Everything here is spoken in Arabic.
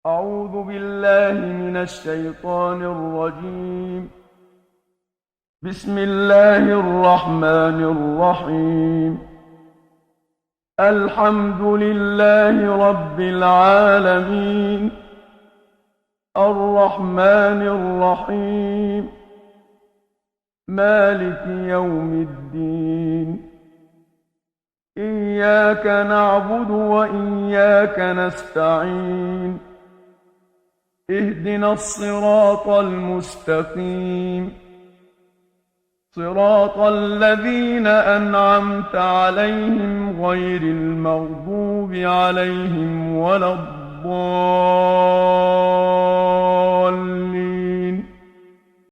أعوذ بالله من الشيطان الرجيم. بسم الله الرحمن الرحيم. الحمد لله رب العالمين، الرحمن الرحيم، مالك يوم الدين. إياك نعبد وإياك نستعين. اهدنا الصراط المستقيم، صراط الذين أنعمت عليهم غير المغضوب عليهم ولا الضالين.